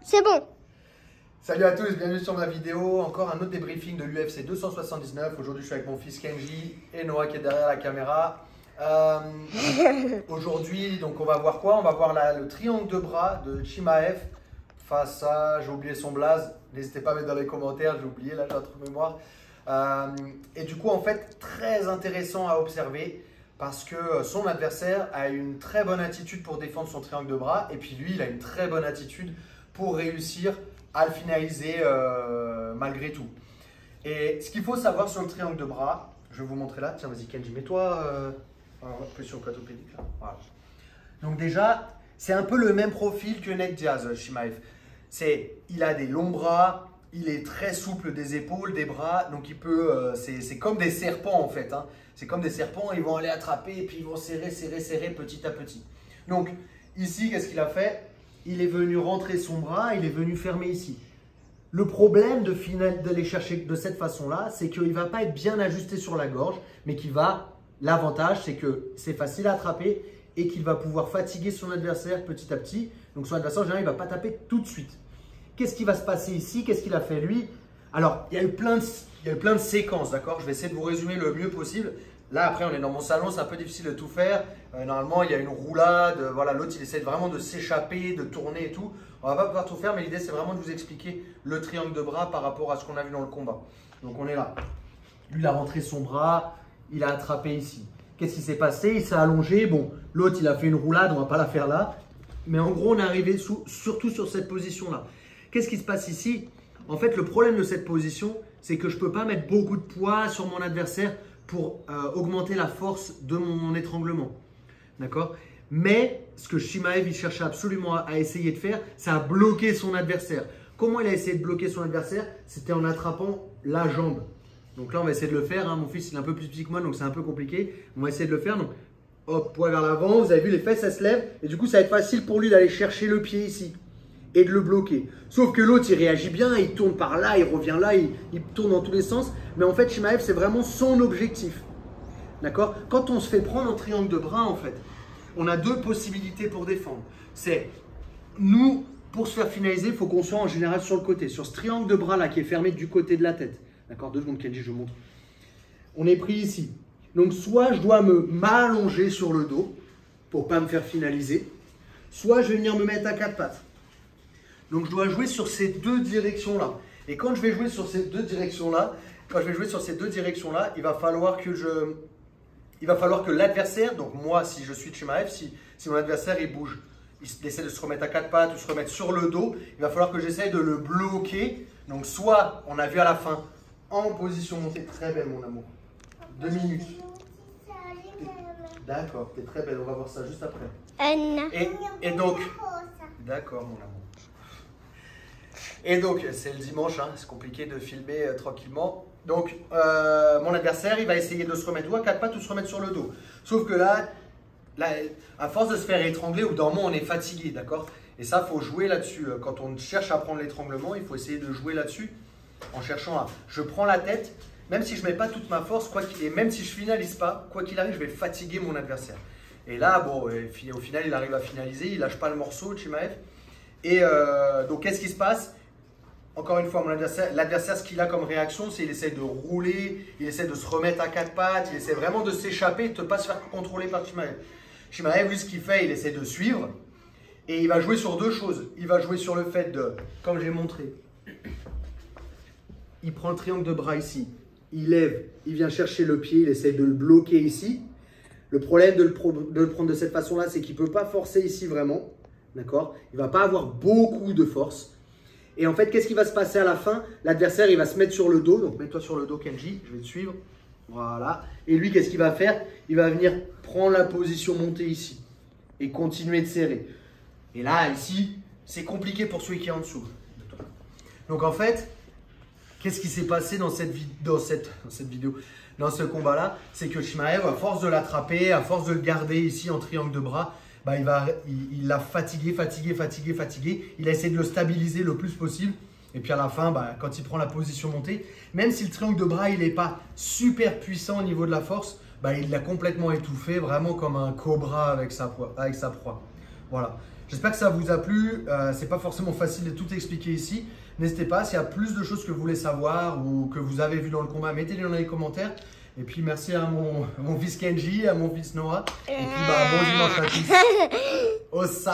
C'est bon. Salut à tous, bienvenue sur ma vidéo. Encore un autre débriefing de l'UFC 279. Aujourd'hui, je suis avec mon fils Kenji et Noah qui est derrière la caméra. Aujourd'hui, donc on va voir quoi? On va voir le triangle de bras de Chimaev face à, j'ai oublié son blaze. N'hésitez pas à mettre dans les commentaires, j'ai oublié là, notre mémoire. Et du coup, en fait, très intéressant à observer parce que son adversaire a une très bonne attitude pour défendre son triangle de bras et puis lui, il a une très bonne attitude pour réussir à le finaliser malgré tout. Et ce qu'il faut savoir sur le triangle de bras, je vais vous montrer là. Tiens, vas-y Kenji, mets-toi plus sur le plateau pédic là. Voilà. Donc déjà, c'est un peu le même profil que Nate Diaz, Chimaev. Il a des longs bras, il est très souple des épaules, des bras, donc il peut, c'est comme des serpents en fait. Hein. C'est comme des serpents, ils vont aller attraper et puis ils vont serrer, serrer, serrer petit à petit. Donc ici, qu'est-ce qu'il a fait? Il est venu rentrer son bras, il est venu fermer ici. Le problème d'aller chercher de cette façon-là, c'est qu'il ne va pas être bien ajusté sur la gorge, mais l'avantage, c'est que c'est facile à attraper et qu'il va pouvoir fatiguer son adversaire petit à petit. Donc son adversaire, en général, il ne va pas taper tout de suite. Qu'est-ce qui va se passer ici? Qu'est-ce qu'il a fait lui? Alors, il y a eu plein de séquences, d'accord? Je vais essayer de vous résumer le mieux possible. Là, après, on est dans mon salon, c'est un peu difficile de tout faire. Normalement, il y a une roulade. Voilà, l'autre, il essaie vraiment de s'échapper, de tourner et tout. On va pas pouvoir tout faire, mais l'idée, c'est vraiment de vous expliquer le triangle de bras par rapport à ce qu'on a vu dans le combat. Donc, on est là. Lui, il a rentré son bras, il a attrapé ici. Qu'est-ce qui s'est passé? Il s'est allongé. Bon, l'autre, il a fait une roulade, on va pas la faire là. Mais en gros, on est arrivé surtout sur cette position-là. Qu'est-ce qui se passe ici? En fait, le problème de cette position, c'est que je ne peux pas mettre beaucoup de poids sur mon adversaire pour augmenter la force de mon étranglement. D'accord? Mais ce que Chimaev il cherchait absolument à essayer de faire, c'est à bloquer son adversaire. Comment il a essayé de bloquer son adversaire? C'était en attrapant la jambe. Donc là, on va essayer de le faire. Hein. Mon fils, il est un peu plus petit que moi, donc c'est un peu compliqué. On va essayer de le faire. Donc, hop, poids vers l'avant. Vous avez vu, les fesses, elles se lèvent. Et du coup, ça va être facile pour lui d'aller chercher le pied ici et de le bloquer. Sauf que l'autre, il réagit bien, il tourne par là, il revient là, il tourne dans tous les sens. Mais en fait, Chimaev, c'est vraiment son objectif. D'accord? Quand on se fait prendre en triangle de bras, en fait, on a deux possibilités pour défendre. C'est, nous, pour se faire finaliser, il faut qu'on soit en général sur le côté. Sur ce triangle de bras là qui est fermé du côté de la tête. D'accord? 2 secondes, Kenji, je vous montre. On est pris ici. Donc, soit je dois m'allonger sur le dos pour ne pas me faire finaliser, soit je vais venir me mettre à 4 pattes. Donc, je dois jouer sur ces deux directions-là. Et quand je vais jouer sur ces deux directions-là, il va falloir que l'adversaire, donc moi, si je suis Chimaev, si mon adversaire, il bouge, il essaie de se remettre à 4 pattes ou se remettre sur le dos, il va falloir que j'essaye de le bloquer. Donc, soit, on a vu à la fin, en position montée, très belle, mon amour. 2 minutes. D'accord, t'es très belle, on va voir ça juste après. Et donc, d'accord, mon amour. Et donc, c'est le dimanche, hein, c'est compliqué de filmer tranquillement. Donc, mon adversaire, il va essayer de se remettre ou à 4 pattes ou se remettre sur le dos. Sauf que là, à force de se faire étrangler, au bout d'un moment, on est fatigué, d'accord? Et ça, il faut jouer là-dessus. Quand on cherche à prendre l'étranglement, il faut essayer de jouer là-dessus en cherchant à… Je prends la tête, même si je ne mets pas toute ma force, et même si je ne finalise pas, quoi qu'il arrive, je vais fatiguer mon adversaire. Et là, bon, au final, il arrive à finaliser, il ne lâche pas le morceau, Chimaev. Et donc, qu'est-ce qui se passe? Encore une fois, l'adversaire, ce qu'il a comme réaction, c'est qu'il essaie de rouler, il essaie de se remettre à 4 pattes, il essaie vraiment de s'échapper, de ne pas se faire contrôler par Chimaev. Chimaev, lui, ce qu'il fait, il essaie de suivre et il va jouer sur deux choses. Il va jouer sur le fait de, comme j'ai montré, il prend le triangle de bras ici, il lève, il vient chercher le pied, il essaie de le bloquer ici. Le problème de le prendre de cette façon-là, c'est qu'il ne peut pas forcer ici vraiment, d'accord? Il ne va pas avoir beaucoup de force. Et en fait, qu'est-ce qui va se passer à la fin? L'adversaire, il va se mettre sur le dos. Donc, mets-toi sur le dos, Kenji. Je vais te suivre. Voilà. Et lui, qu'est-ce qu'il va faire? Il va venir prendre la position montée ici et continuer de serrer. Et là, ici, c'est compliqué pour celui qui est en dessous. Donc, en fait, qu'est-ce qui s'est passé dans cette vidéo, dans ce combat-là? C'est que Chimaev, à force de l'attraper, à force de le garder ici en triangle de bras, bah, il l'a fatigué. Il a essayé de le stabiliser le plus possible. Et puis à la fin, bah, quand il prend la position montée, même si le triangle de bras il n'est pas super puissant au niveau de la force, bah, il l'a complètement étouffé, vraiment comme un cobra avec sa proie. Voilà. J'espère que ça vous a plu. C'est pas forcément facile de tout expliquer ici. N'hésitez pas, s'il y a plus de choses que vous voulez savoir ou que vous avez vu dans le combat, mettez-les dans les commentaires. Et puis merci à mon fils Kenji, à mon fils Noah. Et puis bon dimanche à tous. Ossa.